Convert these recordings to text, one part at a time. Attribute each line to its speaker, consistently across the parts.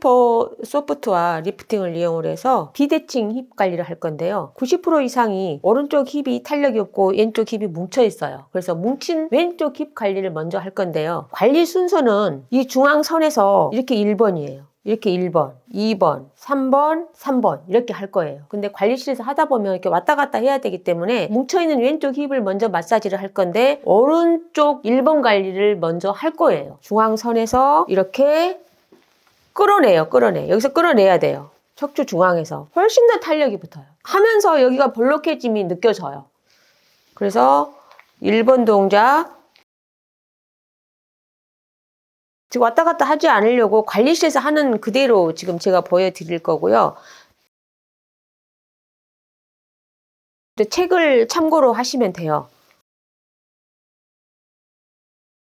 Speaker 1: 슈퍼 소프트와 리프팅을 이용을 해서 비대칭 힙 관리를 할 건데요. 90% 이상이 오른쪽 힙이 탄력이 없고 왼쪽 힙이 뭉쳐 있어요. 그래서 뭉친 왼쪽 힙 관리를 먼저 할 건데요. 관리 순서는 이 중앙선에서 이렇게 1번이에요. 이렇게 1번, 2번, 3번, 3번 이렇게 할 거예요. 근데 관리실에서 하다 보면 이렇게 왔다 갔다 해야 되기 때문에 뭉쳐있는 왼쪽 힙을 먼저 마사지를 할 건데 오른쪽 1번 관리를 먼저 할 거예요. 중앙선에서 이렇게 끌어내요. 여기서 끌어내야 돼요. 척추 중앙에서. 훨씬 더 탄력이 붙어요. 하면서 여기가 볼록해짐이 느껴져요. 그래서 1번 동작 지금 왔다 갔다 하지 않으려고 관리실에서 하는 그대로 지금 제가 보여드릴 거고요. 책을 참고로 하시면 돼요.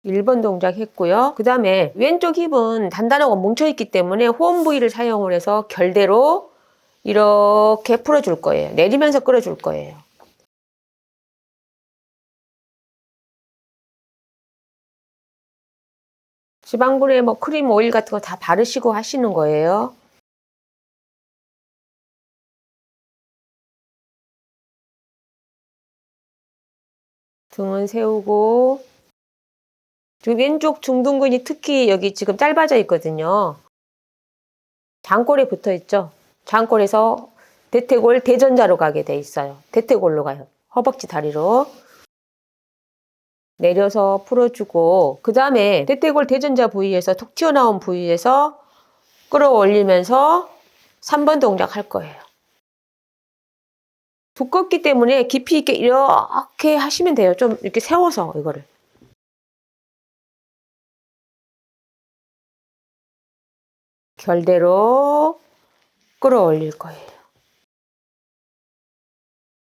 Speaker 1: 1번 동작 했고요. 그 다음에 왼쪽 힙은 단단하고 뭉쳐있기 때문에 호흡 부위를 사용을 해서 결대로 이렇게 풀어줄 거예요. 내리면서 끌어줄 거예요. 지방분해 뭐 크림, 오일 같은 거 다 바르시고 하시는 거예요. 등은 세우고 지금 왼쪽 중둔근이 특히 여기 지금 짧아져 있거든요. 장골에 붙어 있죠. 장골에서 대퇴골 대전자로 가게 돼 있어요. 대퇴골로 가요. 허벅지 다리로. 내려서 풀어주고 그 다음에 대퇴골 대전자 부위에서 툭 튀어나온 부위에서 끌어올리면서 3번 동작 할 거예요. 두껍기 때문에 깊이 있게 이렇게 하시면 돼요. 좀 이렇게 세워서 이거를. 결대로 끌어올릴 거예요.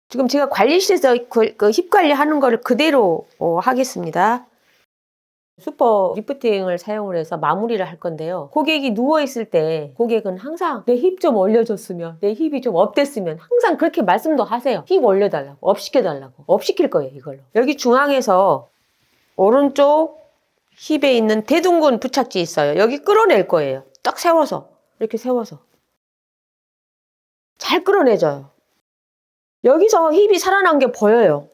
Speaker 1: 지금 제가 관리실에서 그 힙 관리하는 거를 그대로 하겠습니다. 슈퍼 리프팅을 사용을 해서 마무리를 할 건데요. 고객이 누워있을 때 고객은 항상 내 힙 좀 올려줬으면, 내 힙이 좀 업됐으면 항상 그렇게 말씀도 하세요. 힙 올려달라고, 업 시켜달라고. 업 시킬 거예요, 이걸로. 여기 중앙에서 오른쪽 힙에 있는 대둔근 부착지 있어요. 여기 끌어낼 거예요. 딱 세워서, 이렇게 세워서. 잘 끌어내줘요. 여기서 힙이 살아난 게 보여요.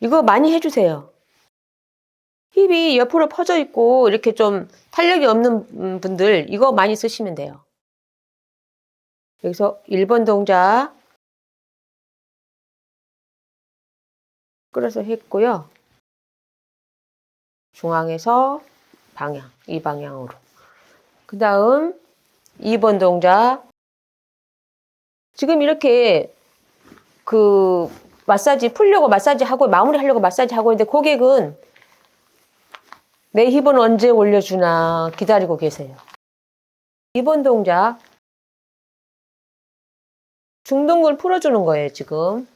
Speaker 1: 이거 많이 해주세요. 힙이 옆으로 퍼져 있고 이렇게 좀 탄력이 없는 분들 이거 많이 쓰시면 돼요. 여기서 1번 동작 끌어서 했고요. 중앙에서 방향, 이 방향으로. 그 다음 2번 동작. 지금 이렇게 그 마사지 풀려고 마사지 하고 마무리 하려고 마사지 하고 있는데 고객은 내 힙은 언제 올려주나 기다리고 계세요. 2번 동작. 중둔근 풀어주는 거예요, 지금.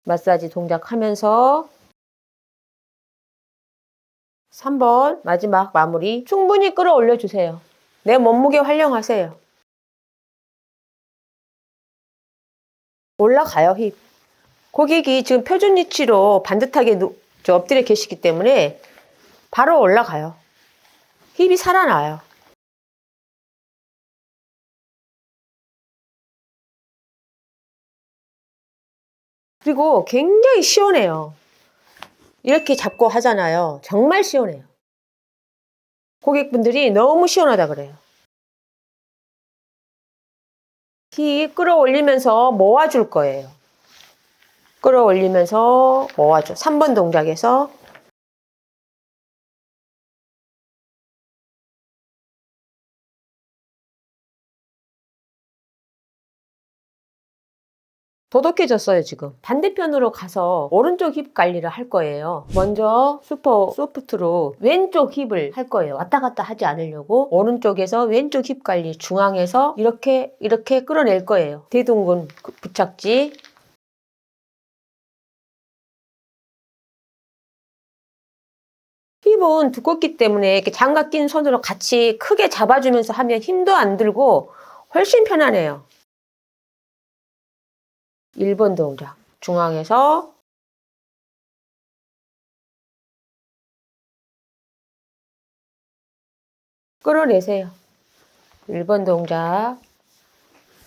Speaker 1: 마사지 동작 하면서 3번 마지막 마무리. 충분히 끌어올려 주세요. 내 몸무게 활용하세요. 올라가요, 힙. 고객이 지금 표준 위치로 반듯하게 엎드려 계시기 때문에 바로 올라가요. 힙이 살아나요. 그리고 굉장히 시원해요. 이렇게 잡고 하잖아요. 정말 시원해요. 고객분들이 너무 시원하다 그래요. 힙 끌어올리면서 모아줄 거예요. 끌어올리면서 모아줘. 3번 동작에서 도독해졌어요, 지금. 반대편으로 가서 오른쪽 힙 관리를 할 거예요. 먼저 슈퍼 소프트로 왼쪽 힙을 할 거예요. 왔다 갔다 하지 않으려고 오른쪽에서 왼쪽 힙 관리 중앙에서 이렇게 끌어낼 거예요. 대둔근 부착지. 힙은 두껍기 때문에 이렇게 장갑 낀 손으로 같이 크게 잡아주면서 하면 힘도 안 들고 훨씬 편안해요. 1번 동작. 중앙에서 끌어내세요. 1번 동작.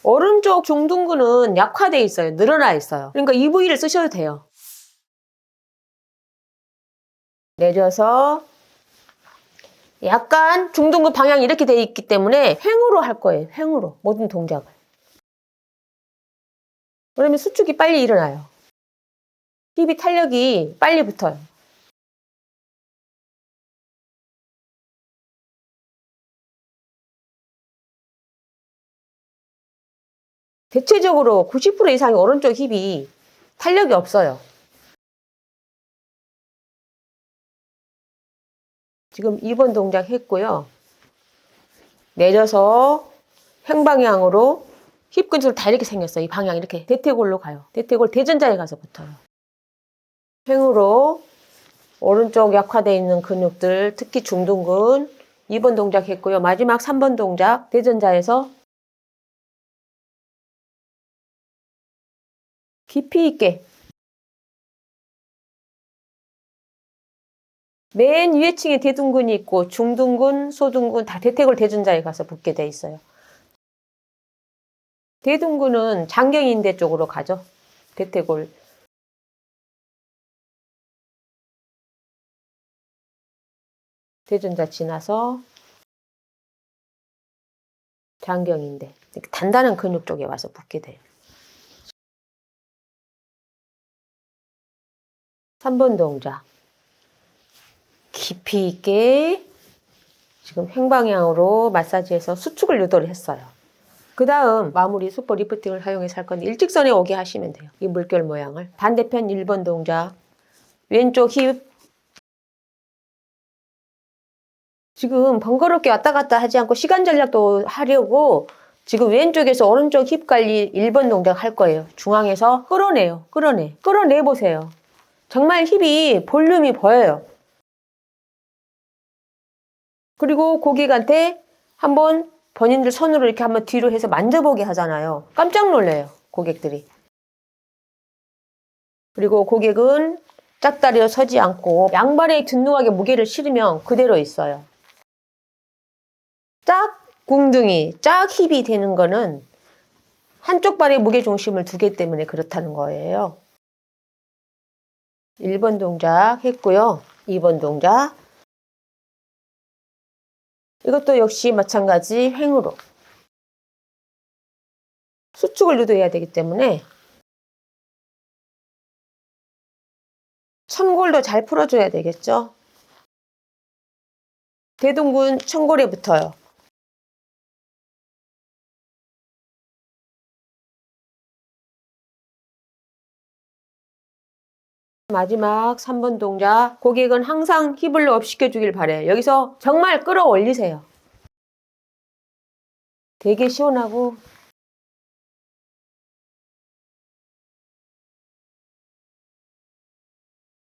Speaker 1: 오른쪽 중둔근은 약화되어 있어요. 늘어나 있어요. 그러니까 이 부위를 쓰셔도 돼요. 내려서 약간 중둔근 방향이 이렇게 되어 있기 때문에 횡으로 할 거예요. 횡으로 모든 동작을. 그러면 수축이 빨리 일어나요. 힙이 탄력이 빨리 붙어요. 대체적으로 90% 이상의 오른쪽 힙이 탄력이 없어요. 지금 2번 동작 했고요. 내려서 횡방향으로 힙 근처로 다 이렇게 생겼어요. 이 방향 이렇게 대퇴골로 가요. 대퇴골 대전자에 가서 붙어요. 횡으로 오른쪽 약화되어 있는 근육들, 특히 중둔근 2번 동작 했고요. 마지막 3번 동작 대전자에서 깊이 있게 맨 위에 층에 대둔근이 있고 중둔근, 소둔근 다 대퇴골 대전자에 가서 붙게 돼 있어요. 대둔근은 장경인대 쪽으로 가죠. 대퇴골. 대전자 지나서 장경인대. 단단한 근육 쪽에 와서 붙게 돼요. 3번 동작. 깊이 있게 지금 횡방향으로 마사지해서 수축을 유도를 했어요. 그 다음 마무리 슈퍼 리프팅을 사용해서 할 건데 일직선에 오게 하시면 돼요. 이 물결 모양을. 반대편 1번 동작. 왼쪽 힙. 지금 번거롭게 왔다 갔다 하지 않고 시간 전략도 하려고 지금 왼쪽에서 오른쪽 힙 관리 1번 동작 할 거예요. 중앙에서 끌어내요. 끌어내보세요. 정말 힙이 볼륨이 보여요. 그리고 고객한테 한번 본인들 손으로 이렇게 한번 뒤로 해서 만져보게 하잖아요. 깜짝 놀래요, 고객들이. 그리고 고객은 짝다리로 서지 않고 양발에 균등하게 무게를 실으면 그대로 있어요. 짝 궁둥이, 짝 힙이 되는 거는 한쪽 발에 무게 중심을 두기 때문에 그렇다는 거예요. 1번 동작 했고요. 2번 동작. 이것도 역시 마찬가지 횡으로. 수축을 유도해야 되기 때문에 천골도 잘 풀어줘야 되겠죠. 대둔근 천골에 붙어요. 마지막 3번 동작. 고객은 항상 힙을 업 시켜주길 바래요. 여기서 정말 끌어올리세요. 되게 시원하고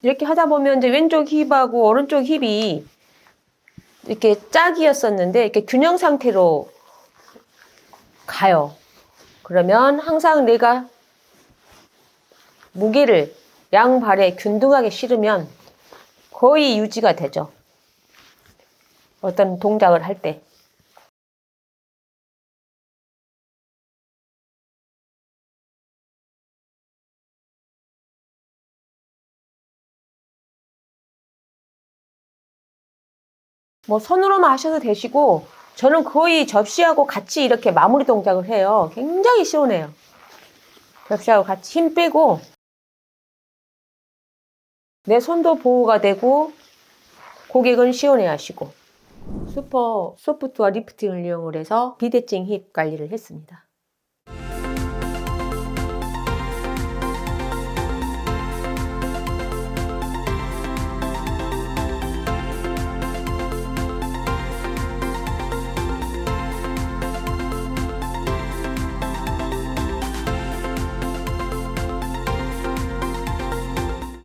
Speaker 1: 이렇게 하다 보면 이제 왼쪽 힙하고 오른쪽 힙이 이렇게 짝이었었는데 이렇게 균형 상태로 가요. 그러면 항상 내가 무게를 양발에 균등하게 실으면 거의 유지가 되죠. 어떤 동작을 할 때. 뭐 손으로만 하셔도 되시고 저는 거의 접시하고 같이 이렇게 마무리 동작을 해요. 굉장히 시원해요. 접시하고 같이 힘 빼고 내 손도 보호가 되고 고객은 시원해 하시고 슈퍼 소프트와 리프팅을 이용을 해서 비대칭 힙 관리를 했습니다.